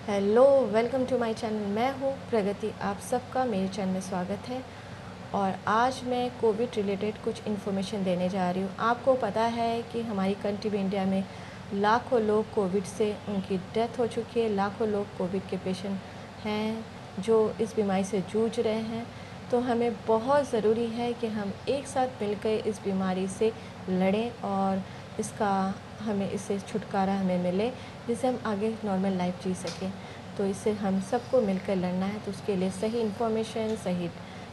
Hello, welcome to my channel. मैं हूँ प्रगति। आप सबका मेरे चैनल में स्वागत है। और आज मैं कोविड रिलेटेड कुछ इन्फॉर्मेशन देने जा रही हूँ। आपको पता है कि हमारी कंट्री में, इंडिया में लाखों लोग कोविड से उनकी डेथ हो चुकी है। लाखों लोग कोविड के पेशेंट हैं जो इस बीमारी से जूझ रहे हैं। तो हमें बहुत ज़रूरी है कि हम एक साथ मिलकर इस बीमारी से लड़ें और इससे छुटकारा हमें मिले, जिससे हम आगे नॉर्मल लाइफ जी सकें। तो इससे हम सबको मिलकर लड़ना है, तो उसके लिए सही इन्फॉर्मेशन, सही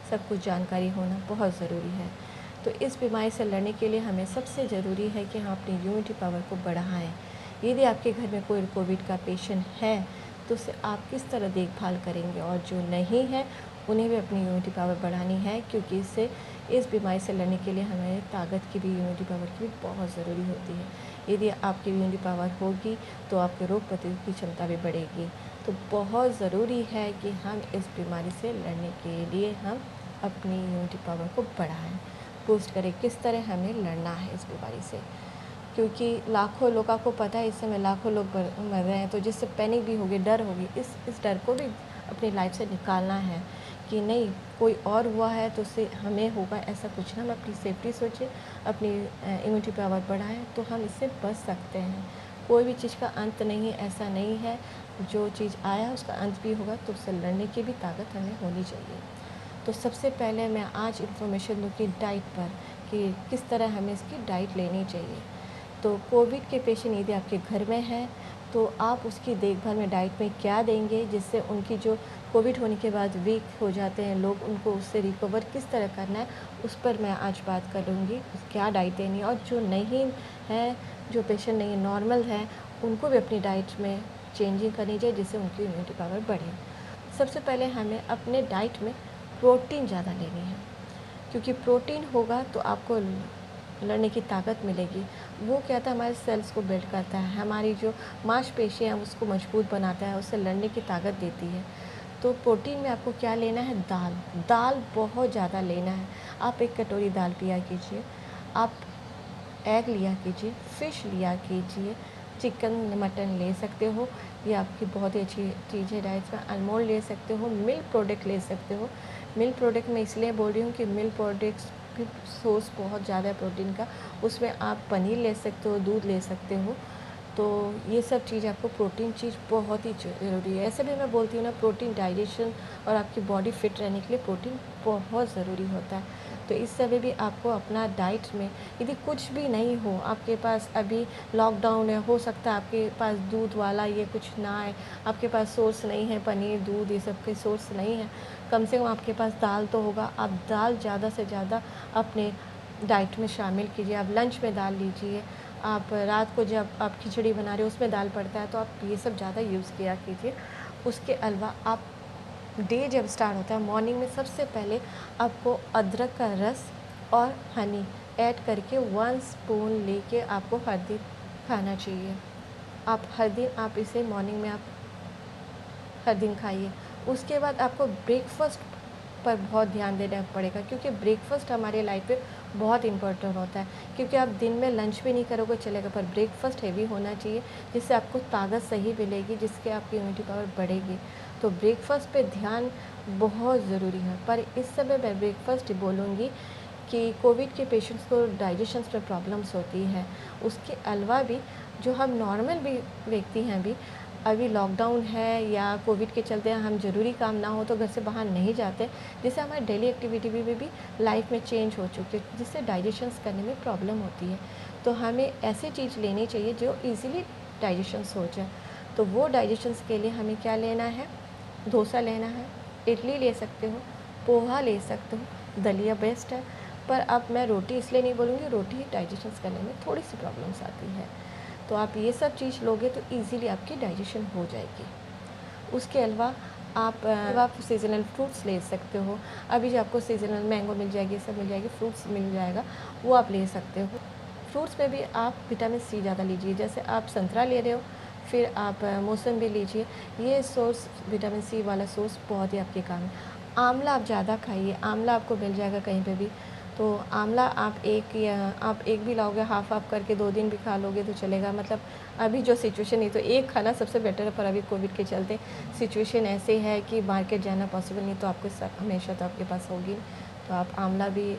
सब कुछ जानकारी होना बहुत ज़रूरी है। तो इस बीमारी से लड़ने के लिए हमें सबसे ज़रूरी है कि हम अपनी इम्यूनिटी पावर को बढ़ाएं। यदि आपके घर में कोई कोविड का पेशेंट है तो उससे आप किस तरह देखभाल करेंगे, और जो नहीं है उन्हें भी अपनी इम्यूनिटी पावर बढ़ानी है, क्योंकि इस बीमारी से लड़ने के लिए हमें ताकत की भी, इम्यूनिटी पावर की भी बहुत ज़रूरी होती है। यदि आपकी इम्यूनिटी पावर होगी तो आपके रोग प्रतिरोधक की क्षमता भी बढ़ेगी। तो बहुत ज़रूरी है कि हम इस बीमारी से लड़ने के लिए हम अपनी इम्यूनिटी पावर को बढ़ाएं, बूस्ट करें। किस तरह हमें लड़ना है इस बीमारी से, क्योंकि लाखों लोग, आपको पता है इस समय लाखों लोग मर रहे हैं। तो जिससे पैनिक भी होगी, डर होगी, इस डर को भी अपनी लाइफ से निकालना है कि नहीं, कोई और हुआ है तो उससे हमें होगा, ऐसा कुछ ना। हम अपनी सेफ्टी सोचें, अपनी इम्यूनिटी पावर बढ़ाएं, तो हम इससे बच सकते हैं। कोई भी चीज़ का अंत नहीं है, ऐसा नहीं है। जो चीज़ आया उसका अंत भी होगा, तो उससे लड़ने की भी ताकत हमें होनी चाहिए। तो सबसे पहले मैं आज इन्फॉर्मेशन दूँगी डाइट पर, कि किस तरह हमें इसकी डाइट लेनी चाहिए। तो कोविड के पेशेंट यदि आपके घर में हैं तो आप उसकी देखभाल में डाइट में क्या देंगे, जिससे उनकी जो कोविड होने के बाद वीक हो जाते हैं लोग, उनको उससे रिकवर किस तरह करना है, उस पर मैं आज बात करूँगी। क्या डाइट देनी है, और जो नहीं है, जो पेशेंट नहीं नॉर्मल है, उनको भी अपनी डाइट में चेंजिंग करनी चाहिए, जिससे उनकी इम्यूनिटी पावर बढ़े। सबसे पहले हमें अपने डाइट में प्रोटीन ज़्यादा लेनी है, क्योंकि प्रोटीन होगा तो आपको लड़ने की ताकत मिलेगी। वो क्या था, हमारे सेल्स को बिल्ड करता है, हमारी जो मांसपेशियाँ हैं उसको मजबूत बनाता है, उससे लड़ने की ताकत देती है। तो प्रोटीन में आपको क्या लेना है, दाल बहुत ज़्यादा लेना है। आप 1 कटोरी दाल पिया कीजिए। आप एग लिया कीजिए, फ़िश लिया कीजिए, चिकन मटन ले सकते हो। ये आपकी बहुत ही अच्छी चीज़ है डाइट में। आलमंड ले सकते हो, मिल्क प्रोडक्ट ले सकते हो। मिल्क प्रोडक्ट मैं इसलिए बोल रही हूँ कि मिल्क प्रोडक्ट्स भी सोर्स बहुत ज़्यादा है प्रोटीन का। उसमें आप पनीर ले सकते हो, दूध ले सकते हो। तो ये सब चीज़, आपको प्रोटीन चीज़ बहुत ही ज़रूरी है। ऐसे भी मैं बोलती हूँ ना, प्रोटीन डाइजेशन और आपकी बॉडी फिट रहने के लिए प्रोटीन बहुत ज़रूरी होता है। तो इस समय भी आपको अपना डाइट में, यदि कुछ भी नहीं हो आपके पास, अभी लॉकडाउन है, हो सकता है आपके पास दूध वाला ये कुछ ना आए, आपके पास सोर्स नहीं है, पनीर दूध ये सब के सोर्स नहीं है, कम से कम आपके पास दाल तो होगा। आप दाल ज़्यादा से ज़्यादा अपने डाइट में शामिल कीजिए। आप लंच में दाल लीजिए। आप रात को जब आप खिचड़ी बना रहे हो उसमें दाल पड़ता है, तो आप ये सब ज़्यादा यूज़ किया कीजिए। उसके अलावा आप डे जब स्टार्ट होता है, मॉर्निंग में सबसे पहले आपको अदरक का रस और हनी ऐड करके 1 स्पून लेके आपको हर दिन खाना चाहिए। आप हर दिन, आप इसे मॉर्निंग में आप हर दिन खाइए। उसके बाद आपको ब्रेकफ़ास्ट पर बहुत ध्यान देना पड़ेगा, क्योंकि ब्रेकफ़ास्ट हमारे लाइफ में बहुत इम्पोर्टेंट होता है। क्योंकि आप दिन में लंच भी नहीं करोगे चलेगा, पर ब्रेकफ़ास्ट हेवी होना चाहिए, जिससे आपको ताकत सही मिलेगी, जिससे आपकी इम्यूनिटी पावर बढ़ेगी। तो ब्रेकफ़ास्ट पे ध्यान बहुत ज़रूरी है। पर इस समय मैं ब्रेकफ़ास्ट बोलूँगी कि कोविड के पेशेंट्स को डाइजेशंस में प्रॉब्लम्स होती है। उसके अलावा भी जो हम नॉर्मल भी व्यक्ति हैं, अभी लॉकडाउन है या कोविड के चलते हम ज़रूरी काम ना हो तो घर से बाहर नहीं जाते, जिससे हमारी डेली एक्टिविटी भी लाइफ में चेंज हो चुकी है, जिससे डाइजेशंस करने में प्रॉब्लम होती है। तो हमें ऐसी चीज़ लेनी चाहिए जो ईज़िली डाइजेशंस हो जाए। तो वो डाइजेशंस के लिए हमें क्या लेना है, डोसा लेना है, इडली ले सकते हो, पोहा ले सकते हो, दलिया बेस्ट है। पर अब मैं रोटी इसलिए नहीं बोलूँगी, रोटी डाइजेशंस करने में थोड़ी सी प्रॉब्लम्स आती है। तो आप ये सब चीज़ लोगे तो ईज़िली आपकी डाइजेशन हो जाएगी। उसके अलावा आप सीज़नल फ्रूट्स ले सकते हो। अभी जो आपको सीज़नल मैंगो मिल जाएगी, सब मिल जाएगी, फ्रूट्स मिल जाएगा, वो आप ले सकते हो। फ्रूट्स में भी आप विटामिन सी ज़्यादा लीजिए। जैसे आप संतरा ले रहे हो, फिर आप मौसम्बी लीजिए। ये सोर्स, विटामिन सी वाला सोर्स बहुत ही आपके काम है। आंवला आप ज़्यादा खाइए, आंवला आपको मिल जाएगा कहीं पे भी। तो आंवला आप एक भी लाओगे, हाफ हाफ करके 2 दिन भी खा लोगे तो चलेगा। मतलब अभी जो सिचुएशन है तो एक खाना सबसे बेटर है, पर अभी कोविड के चलते सिचुएशन ऐसे है कि मार्केट जाना पॉसिबल नहीं, तो आपको हमेशा तो आपके पास होगी। तो आप आंवला भी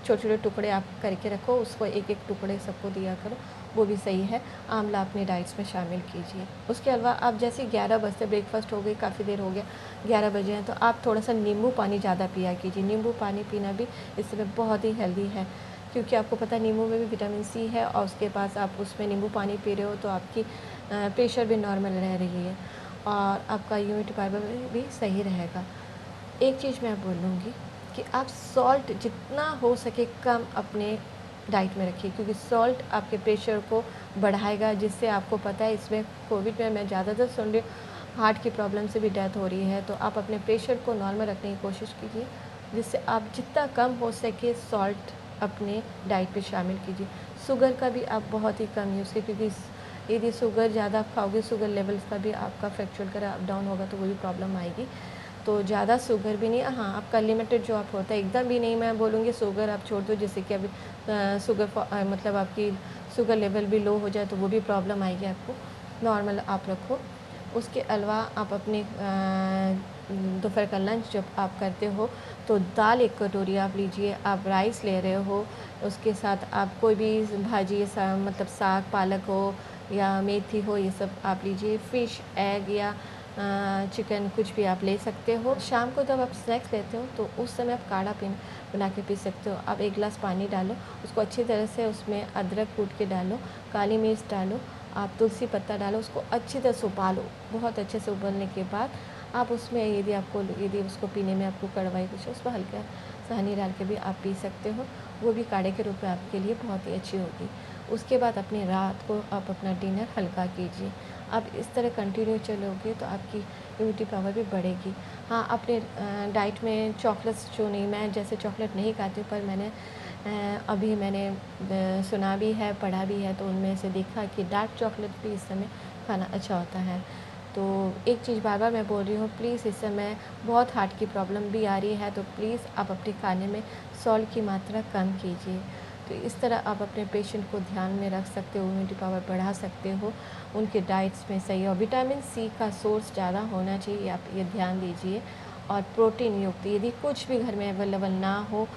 छोटे छोटे टुकड़े आप करके रखो, उसको एक एक टुकड़े सबको दिया करो, वो भी सही है। आंवला अपनी डाइट्स में शामिल कीजिए। उसके अलावा आप जैसे 11 बजते, ब्रेकफास्ट हो गई, काफ़ी देर हो गया, 11 बजे हैं, तो आप थोड़ा सा नींबू पानी ज़्यादा पिया कीजिए। नींबू पानी पीना भी इस समय बहुत ही हेल्दी है, क्योंकि आपको पता है नींबू में भी विटामिन सी है, और उसके पास आप उसमें नींबू पानी पी रहे हो तो आपकी प्रेशर भी नॉर्मल रह रही है, और आपका इम्यूनिटी पावर भी सही रहेगा। एक चीज़ मैं बोलूँगी कि आप सॉल्ट जितना हो सके कम अपने डाइट में रखिए, क्योंकि सॉल्ट आपके प्रेशर को बढ़ाएगा, जिससे आपको पता है इसमें कोविड में मैं ज़्यादातर सुन रही हूँ हार्ट की प्रॉब्लम से भी डेथ हो रही है। तो आप अपने प्रेशर को नॉर्मल रखने की कोशिश कीजिए, जिससे आप जितना कम हो सके सॉल्ट अपने डाइट पे शामिल कीजिए। शुगर का भी आप बहुत ही कम यूज़ कीजिए, क्योंकि यदि शुगर ज़्यादा आप खाओगे, शुगर लेवल्स का भी आपका फ्लक्चुएट कर अप डाउन होगा, तो वो भी प्रॉब्लम आएगी। तो ज़्यादा शुगर भी नहीं, हाँ आपका लिमिटेड जो आप होता है, एकदम भी नहीं मैं बोलूँगी शुगर आप छोड़ दो, जिससे कि अभी मतलब आपकी शुगर लेवल भी लो हो जाए तो वो भी प्रॉब्लम आएगी आपको। नॉर्मल आप रखो। उसके अलावा आप अपने दोपहर का लंच जब आप करते हो तो दाल 1 कटोरी आप लीजिए। आप राइस ले रहे हो, उसके साथ आप कोई भी भाजी मतलब साग पालक हो या मेथी हो, ये सब आप लीजिए। फ़िश, एग या चिकन कुछ भी आप ले सकते हो। शाम को जब आप स्नैक्स लेते हो तो उस समय आप काढ़ा बना के पी सकते हो। आप 1 गिलास पानी डालो, उसको अच्छी तरह से, उसमें अदरक कूट के डालो, काली मिर्च डालो, आप तुलसी पत्ता डालो, उसको अच्छी तरह से उबालो। बहुत अच्छे से उबलने के बाद आप उसमें यदि उसको पीने में आपको कड़वाई कुछ, उसमें हल्का सा हनी डाल के भी आप पी सकते हो। वो भी काढ़े के रूप में आपके लिए बहुत ही अच्छी होगी। उसके बाद अपनी रात को आप अपना डिनर हल्का कीजिए। आप इस तरह कंटिन्यू चलोगे तो आपकी इम्यूनिटी पावर भी बढ़ेगी। हाँ, अपने डाइट में चॉकलेट्स जो नहीं, मैं जैसे चॉकलेट नहीं खाती हूँ, पर अभी मैंने सुना भी है, पढ़ा भी है, तो उनमें से देखा कि डार्क चॉकलेट भी इस समय खाना अच्छा होता है। तो एक चीज़ बार बार मैं बोल रही हूँ, प्लीज़ इस समय बहुत हार्ट की प्रॉब्लम भी आ रही है, तो प्लीज़ आप अपने खाने में सॉल्ट की मात्रा कम कीजिए। तो इस तरह आप अपने पेशेंट को ध्यान में रख सकते हो, इम्यूनिटी पावर बढ़ा सकते हो, उनके डाइट्स में सही। और विटामिन सी का सोर्स ज़्यादा होना चाहिए, आप ये ध्यान दीजिए। और प्रोटीन युक्त यदि कुछ भी घर में अवेलेबल ना हो,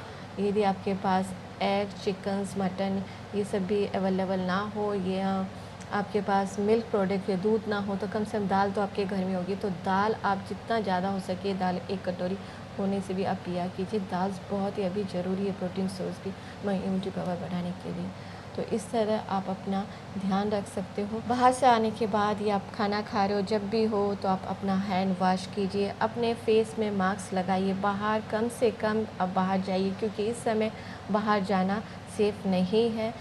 यदि आपके पास एग, चिकन्स, मटन ये सब भी अवेलेबल ना हो, या आपके पास मिल्क प्रोडक्ट या दूध ना हो, तो कम से कम दाल तो आपके घर में होगी। तो दाल आप जितना ज़्यादा हो सके, दाल 1 कटोरी होने से भी आप पिया कीजिए। दाल बहुत ही अभी ज़रूरी है प्रोटीन सोर्स की इम्यूनिटी पावर बढ़ाने के लिए। तो इस तरह आप अपना ध्यान रख सकते हो। बाहर से आने के बाद या आप खाना खा रहे हो, जब भी हो तो आप अपना हैंड वॉश कीजिए, अपने फेस में मास्क लगाइए। बाहर कम से कम आप बाहर जाइए, क्योंकि इस समय बाहर जाना सेफ़ नहीं है।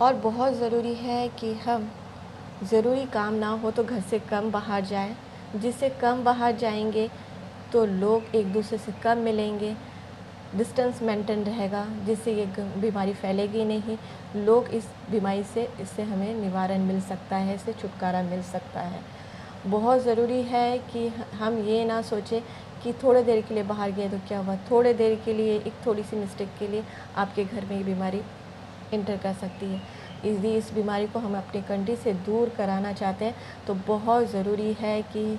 और बहुत ज़रूरी है कि हम ज़रूरी काम ना हो तो घर से कम बाहर जाएं। जिससे कम बाहर जाएंगे तो लोग एक दूसरे से कम मिलेंगे, डिस्टेंस मेंटेन रहेगा, जिससे ये बीमारी फैलेगी नहीं। लोग इस बीमारी से, इससे हमें निवारण मिल सकता है, इससे छुटकारा मिल सकता है। बहुत ज़रूरी है कि हम ये ना सोचें कि थोड़ी देर के लिए बाहर गए तो क्या हुआ। थोड़े देर के लिए, एक थोड़ी सी मिस्टेक के लिए आपके घर में ये बीमारी इंटर कर सकती है। यदि इस बीमारी को हम अपनी कंट्री से दूर कराना चाहते हैं तो बहुत ज़रूरी है कि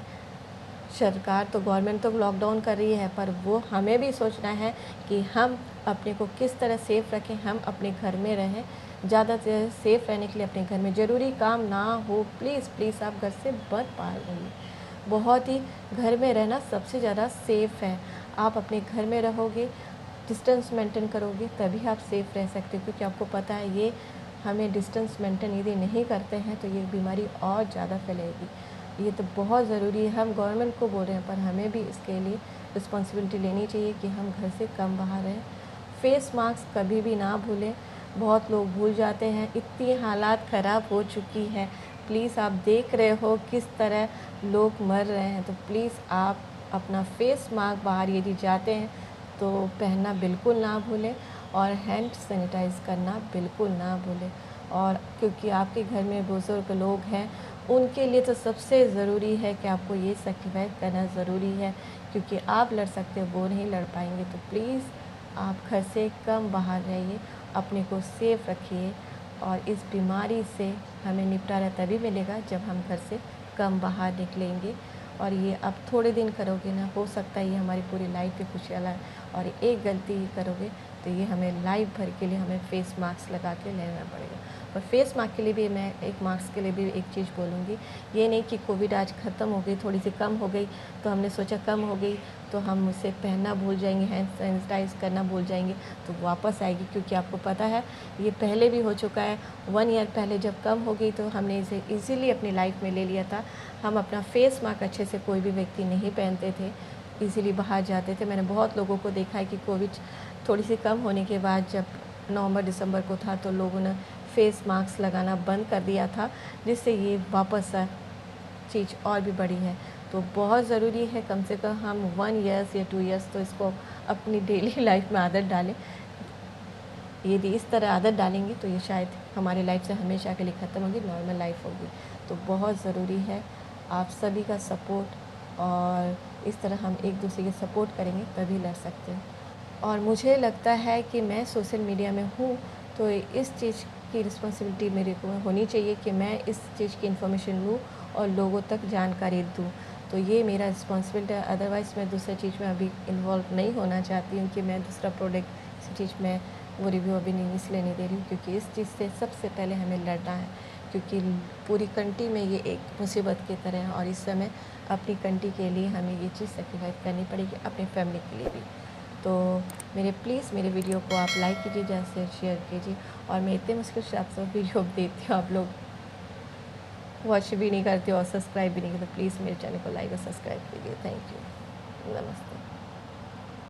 सरकार तो, गवर्नमेंट तो लॉकडाउन कर रही है, पर वो हमें भी सोचना है कि हम अपने को किस तरह सेफ़ रखें, हम अपने घर में रहें। ज़्यादा से सेफ़ रहने के लिए अपने घर में, ज़रूरी काम ना हो प्लीज़ प्लीज़ आप घर से मत बाहर रहिए। बहुत ही घर में रहना सबसे ज़्यादा सेफ़ है। आप अपने घर में रहोगे, डिस्टेंस मेंटेन करोगे, तभी आप सेफ़ रह सकते हो, क्योंकि आपको पता है ये हमें डिस्टेंस मेंटेन यदि नहीं करते हैं तो ये बीमारी और ज़्यादा फैलेगी। ये तो बहुत ज़रूरी है। हम गवर्नमेंट को बोल रहे हैं, पर हमें भी इसके लिए रिस्पॉन्सिबिलिटी लेनी चाहिए कि हम घर से कम बाहर रहें। फेस मास्क कभी भी ना भूलें, बहुत लोग भूल जाते हैं। इतनी हालात ख़राब हो चुकी है, प्लीज़ आप देख रहे हो किस तरह लोग मर रहे हैं, तो प्लीज़ आप अपना फेस मास्क बाहर यदि जाते हैं तो पहनना बिल्कुल ना भूलें, और हैंड सैनिटाइज़ करना बिल्कुल ना भूलें। और क्योंकि आपके घर में बुज़ुर्ग लोग हैं, उनके लिए तो सबसे ज़रूरी है कि आपको ये सैक्रिफाइस करना ज़रूरी है, क्योंकि आप लड़ सकते हो, वो नहीं लड़ पाएंगे। तो प्लीज़ आप घर से कम बाहर रहिए, अपने को सेफ रखिए और इस बीमारी से हमें निपटारा तभी मिलेगा जब हम घर से कम बाहर निकलेंगे। और ये अब थोड़े दिन करोगे ना, हो सकता है ये हमारी पूरी लाइफ की खुशियाँ लाए। और एक गलती ही करोगे तो ये हमें लाइफ भर के लिए हमें फेस मास्क लगा के लेना पड़ेगा। और फेस मास्क के लिए भी मैं एक मास्क के लिए भी एक चीज़ बोलूँगी, ये नहीं कि कोविड आज ख़त्म हो गई, थोड़ी सी कम हो गई तो हमने सोचा कम हो गई तो हम उसे पहनना भूल जाएंगे, हैंड सैनिटाइज करना भूल जाएंगे तो वापस आएगी। क्योंकि आपको पता है ये पहले भी हो चुका है। 1 ईयर पहले जब कम हो गई तो हमने इसे इजीली अपनी लाइफ में ले लिया था। हम अपना फेस मास्क अच्छे से कोई भी व्यक्ति नहीं पहनते थे, इजीली बाहर जाते थे। मैंने बहुत लोगों को देखा है कि कोविड थोड़ी सी कम होने के बाद जब नवंबर दिसंबर को था तो लोगों ने फेस मास्क लगाना बंद कर दिया था, जिससे ये वापस चीज़ और भी बढ़ी है। तो बहुत ज़रूरी है कम से कम हम 1 ईयर्स या 2 ईयर्स तो इसको अपनी डेली लाइफ में आदत डालें। यदि इस तरह आदत डालेंगे तो ये शायद हमारी लाइफ से हमेशा के लिए ख़त्म होगी, नॉर्मल लाइफ होगी। तो बहुत ज़रूरी है आप सभी का सपोर्ट, और इस तरह हम एक दूसरे के सपोर्ट करेंगे तभी लड़ सकते हैं। और मुझे लगता है कि मैं सोशल मीडिया में हूँ तो इस चीज़ की रिस्पॉन्सिबिलिटी मेरे को होनी चाहिए कि मैं इस चीज़ की इन्फॉर्मेशन लूँ और लोगों तक जानकारी दूँ। तो ये मेरा रिस्पॉन्सिबिलिटी है। अदरवाइज़ मैं दूसरी चीज़ में अभी इन्वॉल्व नहीं होना चाहती हूँ कि मैं दूसरा प्रोडक्ट किसी चीज़ में वो रिव्यू अभी नहीं इसलिए नहीं दे रही हूँ क्योंकि इस चीज़ से सबसे पहले हमें लड़ना है। क्योंकि पूरी कंट्री में ये एक मुसीबत की तरह है और इस समय अपनी कंट्री के लिए हमें ये चीज़ सेक्रीफाइस करनी पड़ेगी, अपनी फैमिली के लिए भी। तो प्लीज़ मेरे वीडियो को आप लाइक कीजिए, ज़्यादा से शेयर कीजिए। और मैं इतने मुश्किल से आप सब वीडियो देती हूँ, आप लोग वॉच भी नहीं करते और सब्सक्राइब भी नहीं करते। प्लीज़ मेरे चैनल को लाइक और सब्सक्राइब कीजिए। Thank you. नमस्ते।